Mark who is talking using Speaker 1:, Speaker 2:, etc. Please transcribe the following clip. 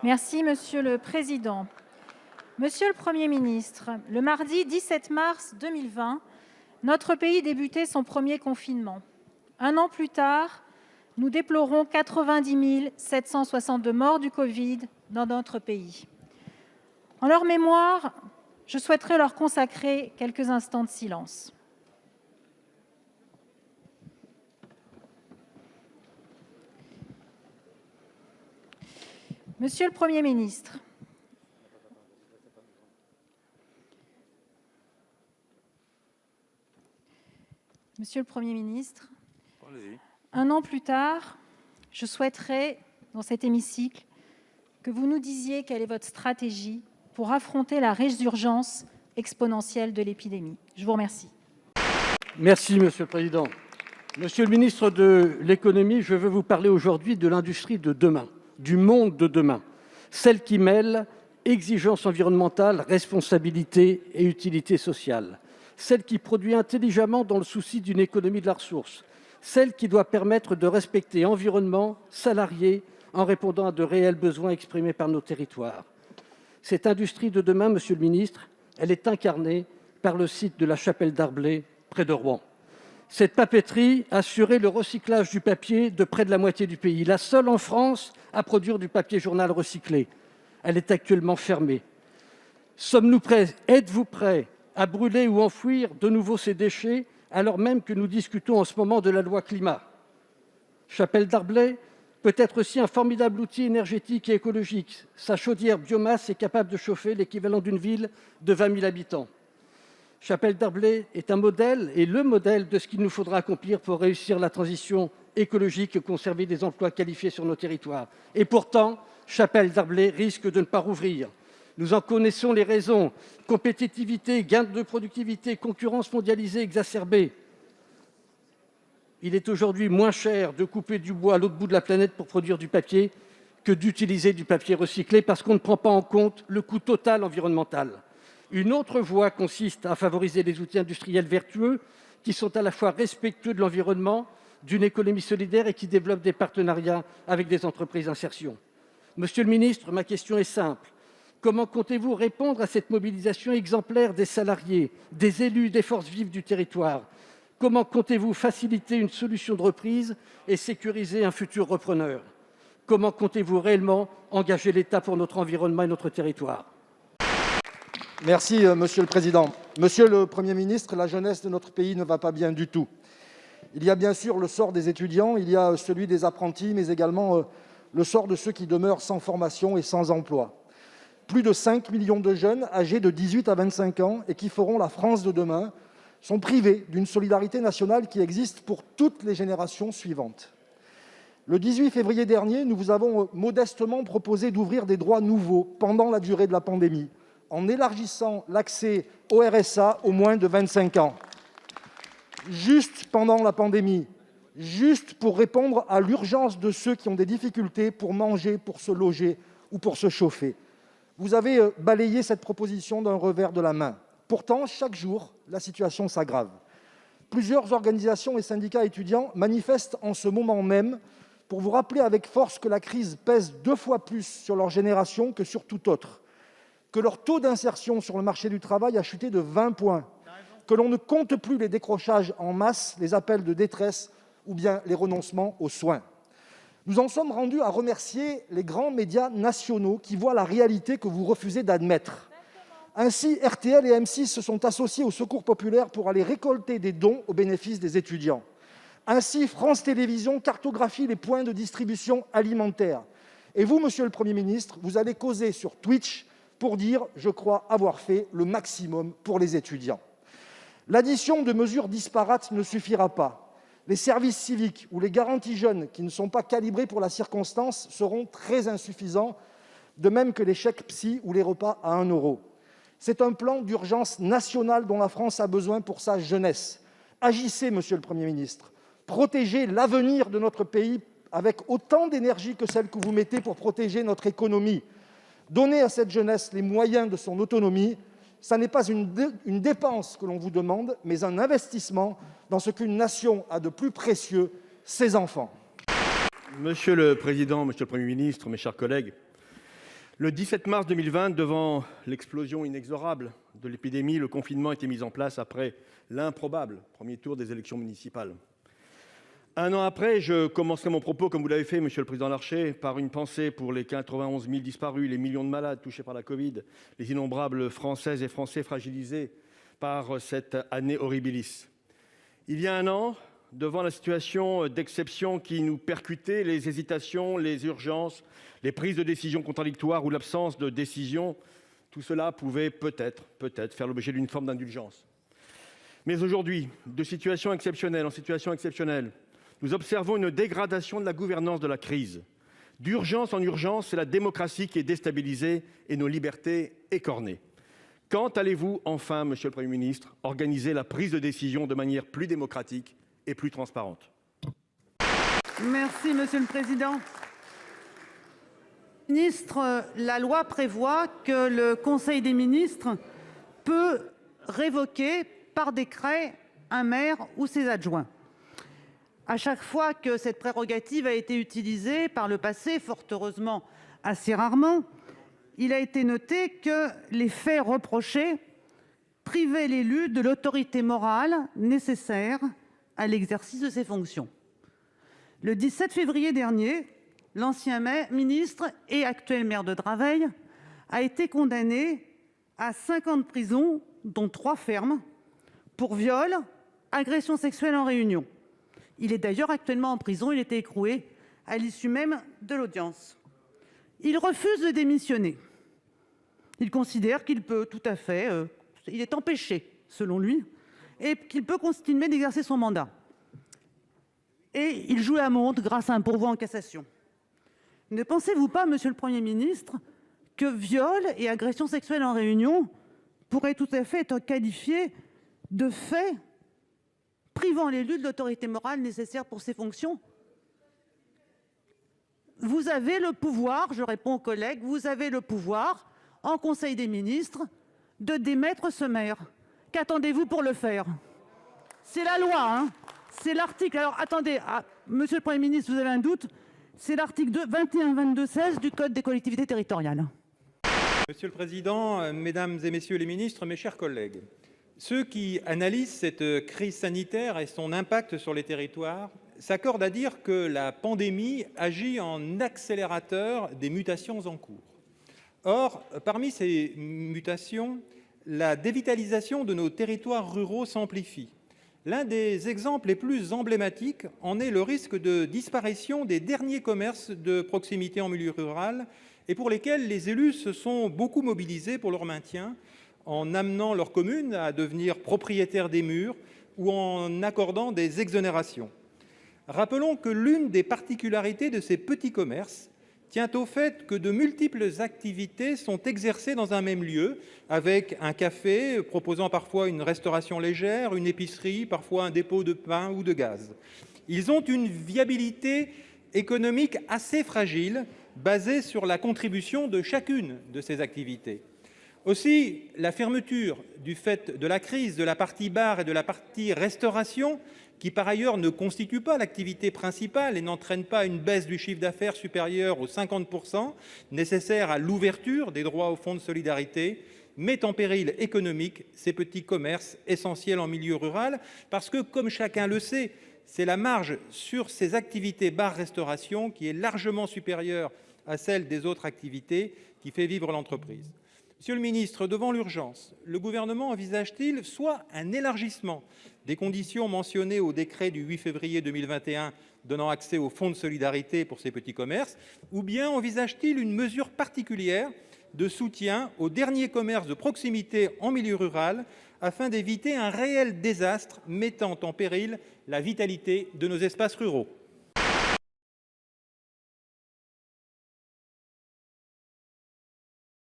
Speaker 1: Merci, Monsieur le Président. Monsieur le Premier ministre, le mardi 17 mars 2020, notre pays débutait son premier confinement. Un an plus tard, nous déplorons 90 762 morts du Covid dans notre pays. En leur mémoire, je souhaiterais leur consacrer quelques instants de silence. Monsieur le Premier ministre, un an plus tard, je souhaiterais, dans cet hémicycle, que vous nous disiez quelle est votre stratégie pour affronter la résurgence exponentielle de l'épidémie. Je vous remercie.
Speaker 2: Merci, Monsieur le Président. Monsieur le ministre de l'économie, je veux vous parler aujourd'hui de l'industrie de demain, du monde de demain, celle qui mêle exigence environnementale, responsabilité et utilité sociale, celle qui produit intelligemment dans le souci d'une économie de la ressource, celle qui doit permettre de respecter environnement, salariés, en répondant à de réels besoins exprimés par nos territoires. Cette industrie de demain, Monsieur le ministre, elle est incarnée par le site de la Chapelle d'Arblay, près de Rouen. Cette papeterie assurait le recyclage du papier de près de la moitié du pays, la seule en France à produire du papier journal recyclé. Elle est actuellement fermée. Sommes-nous prêts, êtes-vous prêts à brûler ou enfouir de nouveau ces déchets alors même que nous discutons en ce moment de la loi climat ? Chapelle d'Arblay peut être aussi un formidable outil énergétique et écologique. Sa chaudière biomasse est capable de chauffer l'équivalent d'une ville de 20 000 habitants. Chapelle d'Arblay est un modèle et le modèle de ce qu'il nous faudra accomplir pour réussir la transition écologique et conserver des emplois qualifiés sur nos territoires. Et pourtant, Chapelle d'Arblay risque de ne pas rouvrir. Nous en connaissons les raisons : compétitivité, gain de productivité, concurrence mondialisée exacerbée. Il est aujourd'hui moins cher de couper du bois à l'autre bout de la planète pour produire du papier que d'utiliser du papier recyclé parce qu'on ne prend pas en compte le coût total environnemental. Une autre voie consiste à favoriser les outils industriels vertueux qui sont à la fois respectueux de l'environnement, d'une économie solidaire et qui développent des partenariats avec des entreprises d'insertion. Monsieur le ministre, ma question est simple. Comment comptez-vous répondre à cette mobilisation exemplaire des salariés, des élus, des forces vives du territoire ? Comment comptez-vous faciliter une solution de reprise et sécuriser un futur repreneur ? Comment comptez-vous réellement engager l'État pour notre environnement et notre territoire ?
Speaker 3: Merci, Monsieur le Président. Monsieur le Premier ministre, la jeunesse de notre pays ne va pas bien du tout. Il y a bien sûr le sort des étudiants, il y a celui des apprentis, mais également le sort de ceux qui demeurent sans formation et sans emploi. Plus de 5 millions de jeunes âgés de 18 à 25 ans et qui feront la France de demain sont privés d'une solidarité nationale qui existe pour toutes les générations suivantes. Le 18 février dernier, nous vous avons modestement proposé d'ouvrir des droits nouveaux pendant la durée de la pandémie, en élargissant l'accès au RSA aux moins de 25 ans. Juste pendant la pandémie, juste pour répondre à l'urgence de ceux qui ont des difficultés pour manger, pour se loger ou pour se chauffer. Vous avez balayé cette proposition d'un revers de la main. Pourtant, chaque jour, la situation s'aggrave. Plusieurs organisations et syndicats étudiants manifestent en ce moment même pour vous rappeler avec force que la crise pèse 2 fois plus sur leur génération que sur tout autre, que leur taux d'insertion sur le marché du travail a chuté de 20 points, que l'on ne compte plus les décrochages en masse, les appels de détresse ou bien les renoncements aux soins. Nous en sommes rendus à remercier les grands médias nationaux qui voient la réalité que vous refusez d'admettre. Ainsi, RTL et M6 se sont associés au Secours populaire pour aller récolter des dons au bénéfice des étudiants. Ainsi, France Télévisions cartographie les points de distribution alimentaire. Et vous, Monsieur le Premier ministre, vous allez causer sur Twitch pour dire « je crois avoir fait le maximum pour les étudiants ». L'addition de mesures disparates ne suffira pas. Les services civiques ou les garanties jeunes qui ne sont pas calibrés pour la circonstance seront très insuffisants, de même que les chèques psy ou les repas à 1 €. C'est un plan d'urgence national dont la France a besoin pour sa jeunesse. Agissez, Monsieur le Premier ministre. Protégez l'avenir de notre pays avec autant d'énergie que celle que vous mettez pour protéger notre économie. Donnez à cette jeunesse les moyens de son autonomie. Ce n'est pas une dépense que l'on vous demande, mais un investissement dans ce qu'une nation a de plus précieux, ses enfants.
Speaker 4: Monsieur le Président, Monsieur le Premier ministre, mes chers collègues, Le 17 mars 2020, devant l'explosion inexorable de l'épidémie, le confinement a été mis en place après l'improbable premier tour des élections municipales. Un an après, je commencerai mon propos, comme vous l'avez fait, Monsieur le Président Larcher, par une pensée pour les 91 000 disparus, les millions de malades touchés par la Covid, les innombrables Françaises et Français fragilisés par cette année horribilis. Il y a un an, devant la situation d'exception qui nous percutait, les hésitations, les urgences, les prises de décisions contradictoires ou l'absence de décision, tout cela pouvait peut-être faire l'objet d'une forme d'indulgence. Mais aujourd'hui, de situation exceptionnelle en situation exceptionnelle, nous observons une dégradation de la gouvernance de la crise. D'urgence en urgence, c'est la démocratie qui est déstabilisée et nos libertés écornées. Quand allez-vous enfin, Monsieur le Premier ministre, organiser la prise de décision de manière plus démocratique et plus transparente?
Speaker 5: Merci, Monsieur le Président. Ministre, la loi prévoit que le Conseil des ministres peut révoquer par décret un maire ou ses adjoints. À chaque fois que cette prérogative a été utilisée par le passé, fort heureusement assez rarement, il a été noté que les faits reprochés privaient l'élu de l'autorité morale nécessaire à l'exercice de ses fonctions. Le 17 février dernier, l'ancien ministre et actuel maire de Draveil a été condamné à 5 ans de prison, dont 3 fermes, pour viol, agression sexuelle en réunion. Il est d'ailleurs actuellement en prison, il était écroué à l'issue même de l'audience. Il refuse de démissionner. Il considère qu'il peut tout à fait, il est empêché, selon lui, et qu'il peut continuer d'exercer son mandat. Et il joue la montre grâce à un pourvoi en cassation. Ne pensez-vous pas, Monsieur le Premier ministre, que viol et agression sexuelle en réunion pourraient tout à fait être qualifiés de faits privant l'élu de l'autorité morale nécessaire pour ses fonctions? Vous avez le pouvoir, je réponds aux collègues, vous avez le pouvoir, en Conseil des ministres, de démettre ce maire. Qu'attendez-vous pour le faire? C'est la loi, hein. C'est l'article... Alors, attendez, Monsieur le Premier ministre, vous avez un doute? C'est l'article 21-22-16 du Code des collectivités territoriales.
Speaker 6: Monsieur le Président, Mesdames et Messieurs les ministres, mes chers collègues, ceux qui analysent cette crise sanitaire et son impact sur les territoires s'accordent à dire que la pandémie agit en accélérateur des mutations en cours. Or, parmi ces mutations, la dévitalisation de nos territoires ruraux s'amplifie. L'un des exemples les plus emblématiques en est le risque de disparition des derniers commerces de proximité en milieu rural et pour lesquels les élus se sont beaucoup mobilisés pour leur maintien, en amenant leur commune à devenir propriétaire des murs ou en accordant des exonérations. Rappelons que l'une des particularités de ces petits commerces tient au fait que de multiples activités sont exercées dans un même lieu, avec un café proposant parfois une restauration légère, une épicerie, parfois un dépôt de pain ou de gaz. Ils ont une viabilité économique assez fragile, basée sur la contribution de chacune de ces activités. Aussi, la fermeture, du fait de la crise, de la partie bar et de la partie restauration, qui par ailleurs ne constitue pas l'activité principale et n'entraîne pas une baisse du chiffre d'affaires supérieure aux 50% nécessaire à l'ouverture des droits au fonds de solidarité, met en péril économique ces petits commerces essentiels en milieu rural, parce que, comme chacun le sait, c'est la marge sur ces activités bar-restauration qui est largement supérieure à celle des autres activités qui fait vivre l'entreprise. Monsieur le ministre, devant l'urgence, le Gouvernement envisage-t-il soit un élargissement des conditions mentionnées au décret du 8 février 2021 donnant accès au fonds de solidarité pour ces petits commerces, ou bien envisage-t-il une mesure particulière de soutien aux derniers commerces de proximité en milieu rural afin d'éviter un réel désastre mettant en péril la vitalité de nos espaces ruraux?